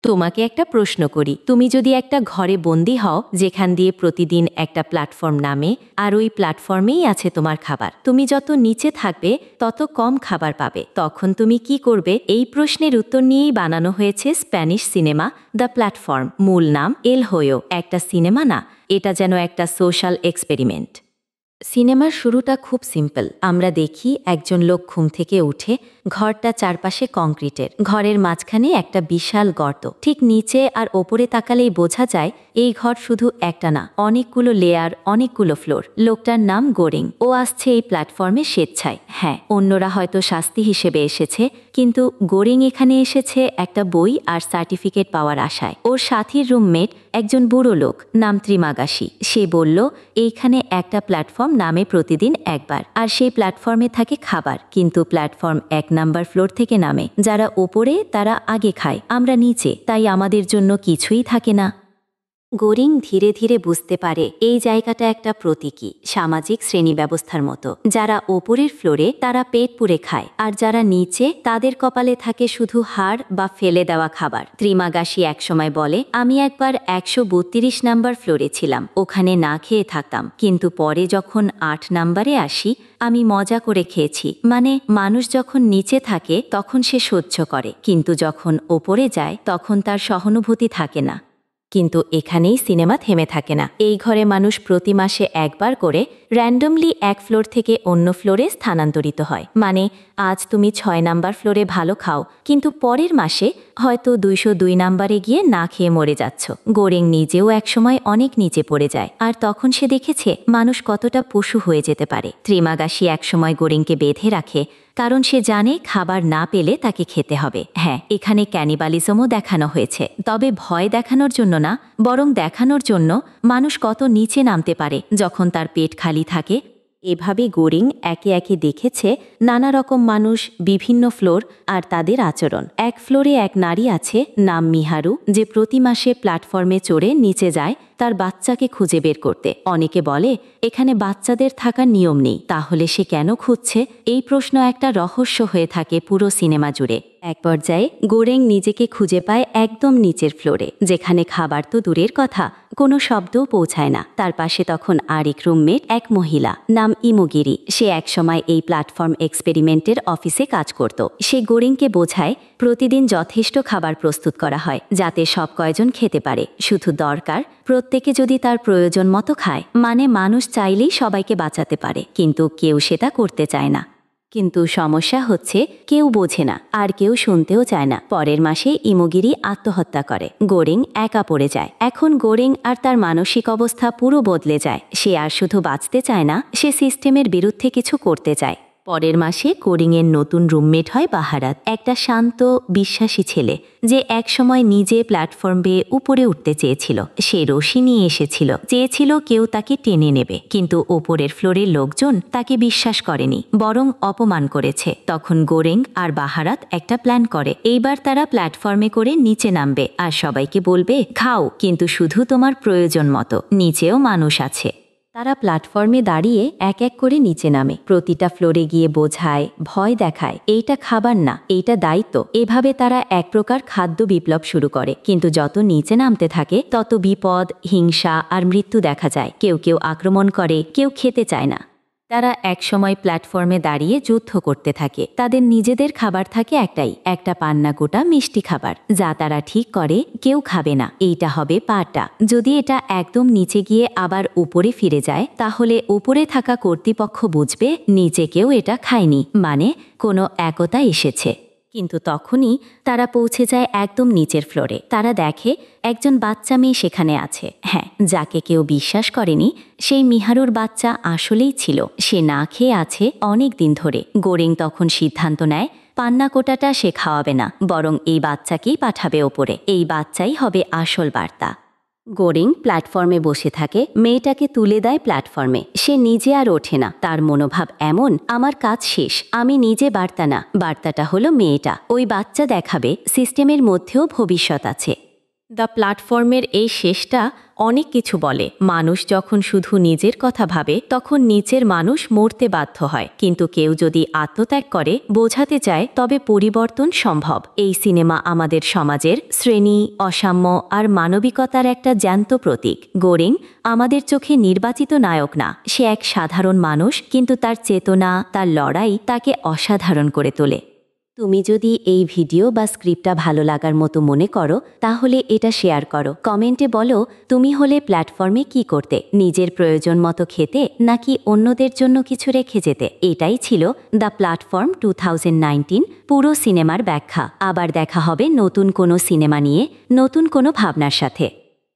তোমাকে একটা প্রশ্ন করি, তুমি যদি একটা ঘরে বন্দি হও যেখান দিয়ে প্রতিদিন একটা প্ল্যাটফর্ম নামে, আর ওই প্ল্যাটফর্মেই আছে তোমার খাবার, তুমি যত নিচে থাকবে তত কম খাবার পাবে, তখন তুমি কি করবে? এই প্রশ্নের উত্তর নিয়েই বানানো হয়েছে স্প্যানিশ সিনেমা দ্য প্ল্যাটফর্ম। মূল নাম এল হোয়ো। একটা সিনেমা না, এটা যেন একটা সোশ্যাল এক্সপেরিমেন্ট। সিনেমার শুরুটা খুব সিম্পল। আমরা দেখি একজন লোক ঘুম থেকে উঠে, ঘরটা চারপাশে কংক্রিটের, ঘরের মাঝখানে একটা বিশাল গর্ত, ঠিক নিচে আর ওপরে তাকালেই বোঝা যায় এই ঘর শুধু একটা না, অনেকগুলো লেয়ার, অনেকগুলো ফ্লোর। লোকটার নাম গোরিং। ও আসছে এই প্ল্যাটফর্মে স্বেচ্ছায়। হ্যাঁ, অন্যরা হয়তো শাস্তি হিসেবে এসেছে, কিন্তু গোরিং এখানে এসেছে একটা বই আর সার্টিফিকেট পাওয়ার আশায়। ওর সাথীর রুমমেট একজন বুড়ো লোক, নাম ত্রিমাগাশি। সে বলল এইখানে একটা প্ল্যাটফর্ম নামে প্রতিদিন একবার, আর সেই প্ল্যাটফর্মে থাকে খাবার, কিন্তু প্ল্যাটফর্ম 1 নাম্বার ফ্লোর থেকে নামে। যারা ওপরে তারা আগে খায়, আমরা নিচে, তাই আমাদের জন্য কিছুই থাকে না। গোরিং ধীরে ধীরে বুঝতে পারে এই জায়গাটা একটা প্রতীকী সামাজিক শ্রেণী ব্যবস্থার মতো। যারা ওপরের ফ্লোরে তারা পেট পুরে খায়, আর যারা নিচে তাদের কপালে থাকে শুধু হাড় বা ফেলে দেওয়া খাবার। ত্রিমাগাশি একসময় বলে, আমি একবার 132 নাম্বার ফ্লোরে ছিলাম, ওখানে না খেয়ে থাকতাম, কিন্তু পরে যখন 8 নাম্বারে আসি আমি মজা করে খেয়েছি। মানে মানুষ যখন নিচে থাকে তখন সে সহ্য করে, কিন্তু যখন ওপরে যায় তখন তার সহানুভূতি থাকে না। কিন্তু এখানেই সিনেমা থেমে থাকে না। এই ঘরে মানুষ প্রতি মাসে একবার করে র্যান্ডমলি এক ফ্লোর থেকে অন্য ফ্লোরে স্থানান্তরিত হয়। মানে আজ তুমি 6 নাম্বার ফ্লোরে ভালো খাও, কিন্তু পরের মাসে হয়তো 202 নাম্বারে গিয়ে না খেয়ে মরে যাচ্ছ। গোরিং নিজেও একসময় অনেক নিচে পড়ে যায়, আর তখন সে দেখেছে মানুষ কতটা পশু হয়ে যেতে পারে। ত্রিমাগাশি একসময় গোরিংকে বেঁধে রাখে, কারণ সে জানে খাবার না পেলে তাকে খেতে হবে। হ্যাঁ, এখানে ক্যানিবালিজমও দেখানো হয়েছে, তবে ভয় দেখানোর জন্য না, বরং দেখানোর জন্য মানুষ কত নিচে নামতে পারে যখন তার পেট খালি থাকে। এভাবে গোরিং একে একে দেখেছে নানা রকম মানুষ, বিভিন্ন ফ্লোর আর তাদের আচরণ। এক ফ্লোরে এক নারী আছে, নাম মিহারু, যে প্রতি মাসে প্ল্যাটফর্মে চড়ে নিচে যায় তার বাচ্চাকে খুঁজে বের করতে। অনেকে বলে এখানে বাচ্চাদের থাকার নিয়ম নেই, তাহলে সে কেন খুঁজছে? এই প্রশ্ন একটা রহস্য হয়ে থাকে পুরো সিনেমা জুড়ে। এক পর্যায়ে গোরিং নিজেকে খুঁজে পায় একদম নিচের ফ্লোরে, যেখানে খাবার তো দূরের কথা, কোনো শব্দও পৌঁছায় না। তার পাশে তখন আরেক রুমমেট, এক মহিলা, নাম ইমোগিরি। সে একসময় এই প্ল্যাটফর্ম এক্সপেরিমেন্টের অফিসে কাজ করত। সে গোরিংকে বোঝায় প্রতিদিন যথেষ্ট খাবার প্রস্তুত করা হয় যাতে সব কয়জন খেতে পারে, শুধু দরকার প্রত্যেকে যদি তার প্রয়োজন মতো খায়। মানে মানুষ চাইলেই সবাইকে বাঁচাতে পারে, কিন্তু কেউ সেটা করতে চায় না। কিন্তু সমস্যা হচ্ছে কেউ বোঝে না, আর কেউ শুনতেও চায় না। পরের মাসে ইমোগিরি আত্মহত্যা করে, গোরিং একা পড়ে যায়। এখন গোরিং আর তার মানসিক অবস্থা পুরো বদলে যায়। সে আর শুধু বাঁচতে চায় না, সে সিস্টেমের বিরুদ্ধে কিছু করতে চায়। পরের মাসে গোরিংয়ের নতুন রুমমেট হয় বাহারাত, একটা শান্ত বিশ্বাসী ছেলে যে একসময় নিজে প্ল্যাটফর্ম বেয়ে উপরে উঠতে চেয়েছিল। সে রশি নিয়ে এসেছিল, চেয়েছিল কেউ তাকে টেনে নেবে, কিন্তু ওপরের ফ্লোরের লোকজন তাকে বিশ্বাস করেনি, বরং অপমান করেছে। তখন গোরিং আর বাহারাত একটা প্ল্যান করে। এইবার তারা প্ল্যাটফর্মে করে নিচে নামবে আর সবাইকে বলবে খাও, কিন্তু শুধু তোমার প্রয়োজন মতো, নিচেও মানুষ আছে। তারা প্ল্যাটফর্মে দাঁড়িয়ে এক এক করে নিচে নামে, প্রতিটা ফ্লোরে গিয়ে বোঝায়, ভয় দেখায় এইটা খাবার না, এইটা দায়িত্ব। এভাবে তারা এক প্রকার খাদ্য বিপ্লব শুরু করে। কিন্তু যত নিচে নামতে থাকে তত বিপদ, হিংসা আর মৃত্যু দেখা যায়। কেউ কেউ আক্রমণ করে, কেউ খেতে চায় না। তারা একসময় প্ল্যাটফর্মে দাঁড়িয়ে যুদ্ধ করতে থাকে। তাদের নিজেদের খাবার থাকে একটাই, একটা পান্না গোটা মিষ্টি খাবার, যা তারা ঠিক করে কেউ খাবে না, এইটা হবে পাটা। যদি এটা একদম নিচে গিয়ে আবার উপরে ফিরে যায়, তাহলে উপরে থাকা কর্তৃপক্ষ বুঝবে নিচে কেউ এটা খায়নি, মানে কোনো একতা এসেছে। কিন্তু তখনই তারা পৌঁছে যায় একদম নিচের ফ্লোরে। তারা দেখে একজন বাচ্চা মেয়ে সেখানে আছে। হ্যাঁ, যাকে কেউ বিশ্বাস করেনি, সেই মিহারুর বাচ্চা আসলেই ছিল। সে না খেয়ে আছে অনেক দিন ধরে। গোরিং তখন সিদ্ধান্ত নেয় পান্না কোটাটা সে খাওয়াবে না, বরং এই বাচ্চাকেই পাঠাবে ওপরে। এই বাচ্চাই হবে আসল বার্তা। গোরিং প্ল্যাটফর্মে বসে থাকে, মেয়েটাকে তুলে দেয় প্ল্যাটফর্মে। সে নিজে আর ওঠে না। তার মনোভাব এমন, আমার কাজ শেষ, আমি নিজে বার্তা না, বার্তাটা হলো মেয়েটা। ওই বাচ্চা দেখাবে সিস্টেমের মধ্যেও ভবিষ্যৎ আছে। দ্য প্ল্যাটফর্মের এই শেষটা অনেক কিছু বলে। মানুষ যখন শুধু নিজের কথা ভাবে তখন নিচের মানুষ মরতে বাধ্য হয়, কিন্তু কেউ যদি আত্মত্যাগ করে, বোঝাতে চায়, তবে পরিবর্তন সম্ভব। এই সিনেমা আমাদের সমাজের শ্রেণী, অসাম্য আর মানবিকতার একটা জ্যান্ত প্রতীক। গোরিং আমাদের চোখে নির্বাচিত নায়ক না, সে এক সাধারণ মানুষ, কিন্তু তার চেতনা, তার লড়াই তাকে অসাধারণ করে তোলে। তুমি যদি এই ভিডিও বা স্ক্রিপ্টটা ভালো লাগার মতো মনে করো, তাহলে এটা শেয়ার করো। কমেন্টে বলো তুমি হলে প্ল্যাটফর্মে কি করতে, নিজের প্রয়োজন মতো খেতে নাকি অন্যদের জন্য কিছু রেখে যেতে। এটাই ছিল দ্য প্ল্যাটফর্ম 2019 পুরো সিনেমার ব্যাখ্যা। আবার দেখা হবে নতুন কোনো সিনেমা নিয়ে, নতুন কোনো ভাবনার সাথে।